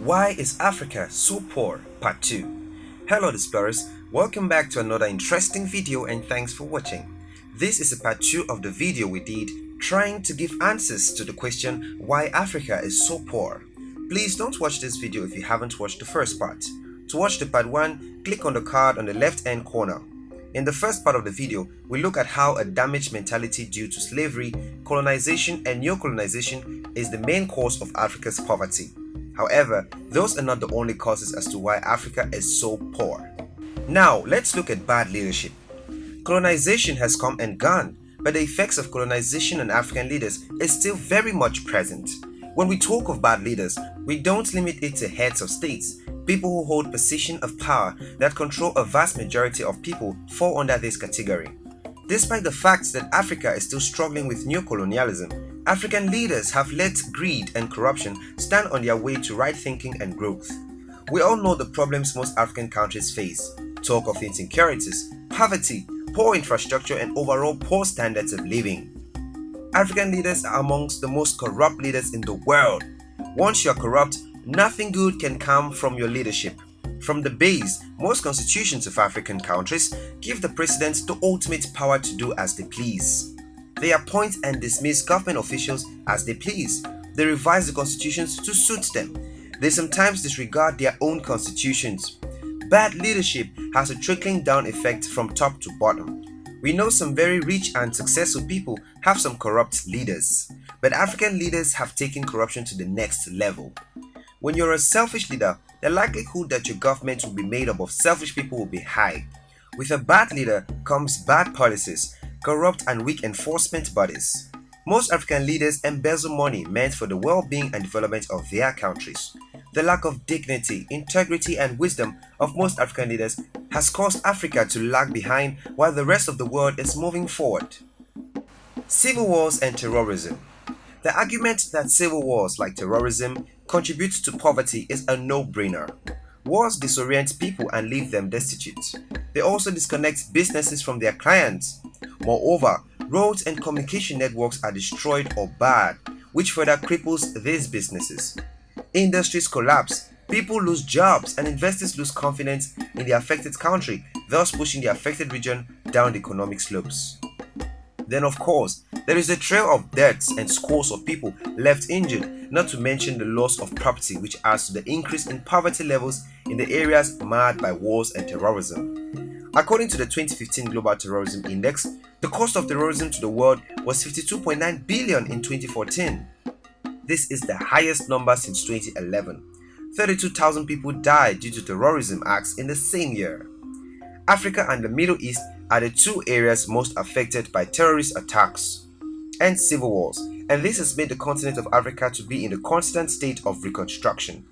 Why is Africa so poor? Part 2. Hello explorers, welcome back to another interesting video and thanks for watching. This is a part 2 of the video we did trying to give answers to the question why Africa is so poor. Please don't watch this video if you haven't watched the first part. To watch the part 1, click on the card on the left hand corner. In the first part of the video, we look at how a damaged mentality due to slavery, colonization and neo-colonization is the main cause of Africa's poverty. However, those are not the only causes as to why Africa is so poor. Now, let's look at bad leadership. Colonization has come and gone, but the effects of colonization on African leaders is still very much present. When we talk of bad leaders, we don't limit it to heads of states. People who hold position of power that control a vast majority of people fall under this category. Despite the fact that Africa is still struggling with neo-colonialism, African leaders have let greed and corruption stand on their way to right thinking and growth. We all know the problems most African countries face. Talk of insecurities, poverty, poor infrastructure and overall poor standards of living. African leaders are amongst the most corrupt leaders in the world. Once you are corrupt, nothing good can come from your leadership. From the base, most constitutions of African countries give the president the ultimate power to do as they please. They appoint and dismiss government officials as they please. They revise the constitutions to suit them. They sometimes disregard their own constitutions. Bad leadership has a trickling down effect from top to bottom. We know some very rich and successful people have some corrupt leaders, but African leaders have taken corruption to the next level. When you're a selfish leader, the likelihood that your government will be made up of selfish people will be high. With a bad leader comes bad policies, corrupt and weak enforcement bodies. Most African leaders embezzle money meant for the well-being and development of their countries. The lack of dignity, integrity and wisdom of most African leaders has caused Africa to lag behind while the rest of the world is moving forward. Civil wars and terrorism. The argument that civil wars like terrorism contribute to poverty is a no-brainer. Wars disorient people and leave them destitute. They also disconnect businesses from their clients. Moreover, roads and communication networks are destroyed or bad, which further cripples these businesses. Industries collapse, people lose jobs, and investors lose confidence in the affected country, thus pushing the affected region down the economic slopes. Then, of course, there is a trail of deaths and scores of people left injured, not to mention the loss of property, which adds to the increase in poverty levels in the areas marred by wars and terrorism. According to the 2015 Global Terrorism Index, the cost of terrorism to the world was $52.9 billion in 2014. This is the highest number since 2011. 32,000 people died due to terrorism acts in the same year. Africa and the Middle East are the two areas most affected by terrorist attacks and civil wars, and this has made the continent of Africa to be in a constant state of reconstruction.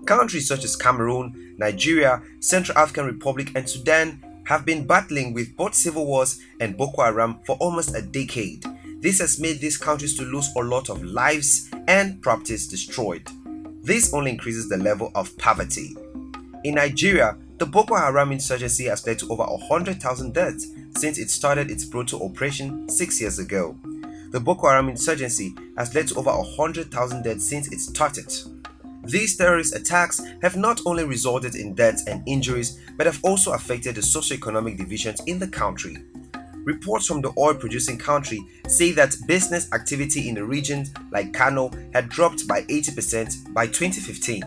Countries such as Cameroon, Nigeria, Central African Republic and Sudan have been battling with both civil wars and Boko Haram for almost a decade. This has made these countries to lose a lot of lives and properties destroyed. This only increases the level of poverty. In Nigeria, the Boko Haram insurgency has led to over 100,000 deaths since it started its brutal operation 6 years ago. The Boko Haram insurgency has led to over 100,000 deaths since it started. These terrorist attacks have not only resulted in deaths and injuries, but have also affected the socio-economic divisions in the country. Reports from the oil-producing country say that business activity in the regions like Kano had dropped by 80% by 2015.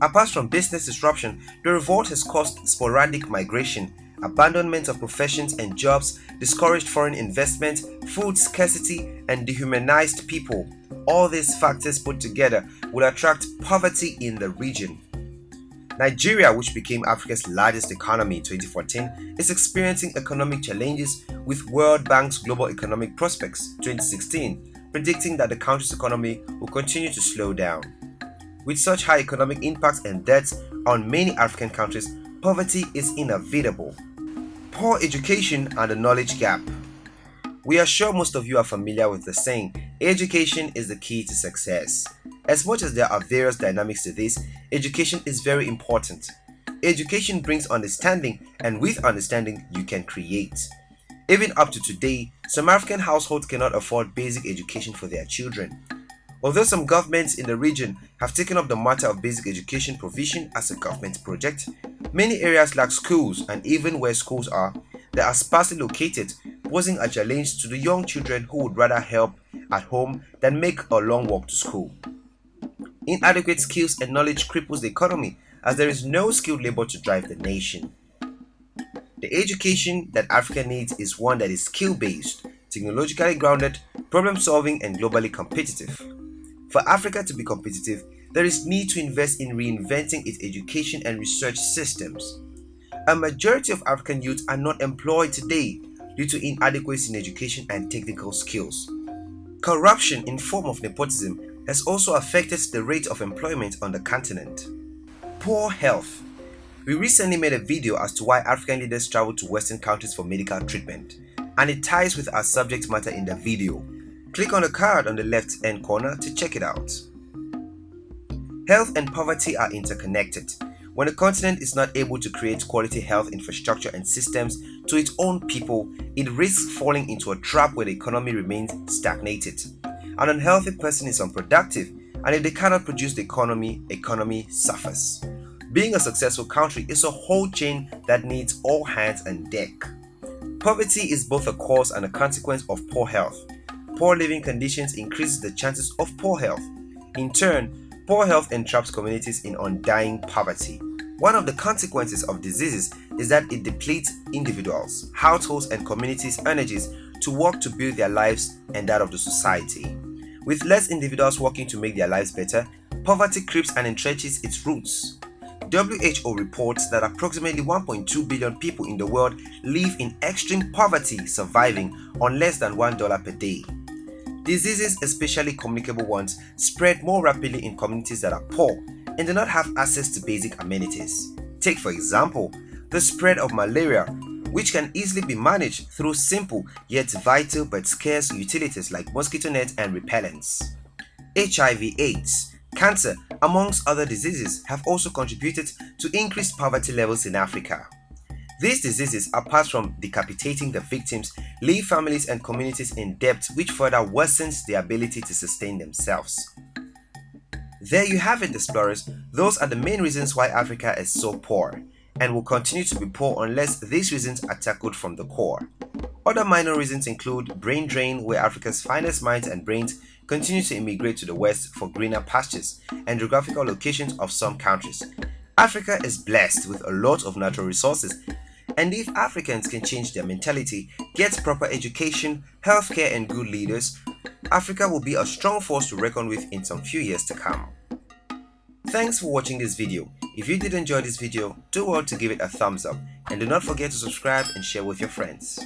Apart from business disruption, the revolt has caused sporadic migration, abandonment of professions and jobs, discouraged foreign investment, food scarcity, and dehumanized people. All these factors put together will attract poverty in the region. Nigeria, which became Africa's largest economy in 2014, is experiencing economic challenges with World Bank's Global Economic Prospects 2016 predicting that the country's economy will continue to slow down. With such high economic impacts and debts on many African countries, poverty is inevitable. Poor education and the knowledge gap. We are sure most of you are familiar with the saying, education is the key to success. As much as there are various dynamics to this, education is very important. Education brings understanding, and with understanding, you can create. Even up to today, some African households cannot afford basic education for their children. Although some governments in the region have taken up the matter of basic education provision as a government project, many areas lack schools, and even where schools are, they are sparsely located, posing a challenge to the young children who would rather help at home than make a long walk to school. Inadequate skills and knowledge cripples the economy as there is no skilled labor to drive the nation. The education that Africa needs is one that is skill-based, technologically grounded, problem-solving, and globally competitive. For Africa to be competitive, there is need to invest in reinventing its education and research systems. A majority of African youth are not employed today due to inadequacy in education and technical skills. Corruption in form of nepotism has also affected the rate of employment on the continent. Poor health. We recently made a video as to why African leaders travel to Western countries for medical treatment, and it ties with our subject matter in the video. Click on the card on the left hand corner to check it out. Health and poverty are interconnected. When a continent is not able to create quality health infrastructure and systems to its own people, it risks falling into a trap where the economy remains stagnated. An unhealthy person is unproductive, and if they cannot produce the economy suffers. Being a successful country is a whole chain that needs all hands on deck. Poverty is both a cause and a consequence of poor health. Poor living conditions increase the chances of poor health. In turn, poor health entraps communities in undying poverty. One of the consequences of diseases is that it depletes individuals, households, and communities' energies to work to build their lives and that of the society. With less individuals working to make their lives better, poverty creeps and entrenches its roots. WHO reports that approximately 1.2 billion people in the world live in extreme poverty, surviving on less than $1 per day. Diseases, especially communicable ones, spread more rapidly in communities that are poor and do not have access to basic amenities. Take, for example, the spread of malaria, which can easily be managed through simple yet vital but scarce utilities like mosquito nets and repellents. HIV/AIDS, cancer, amongst other diseases, have also contributed to increased poverty levels in Africa. These diseases, apart from decapitating the victims, leave families and communities in debt, which further worsens their ability to sustain themselves. There you have it, explorers. Those are the main reasons why Africa is so poor, and will continue to be poor unless these reasons are tackled from the core. Other minor reasons include brain drain, where Africa's finest minds and brains continue to immigrate to the West for greener pastures, and geographical locations of some countries. Africa is blessed with a lot of natural resources, and if Africans can change their mentality, get proper education, healthcare, and good leaders, Africa will be a strong force to reckon with in some few years to come. Thanks for watching this video. If you did enjoy this video, do well to give it a thumbs up, and do not forget to subscribe and share with your friends.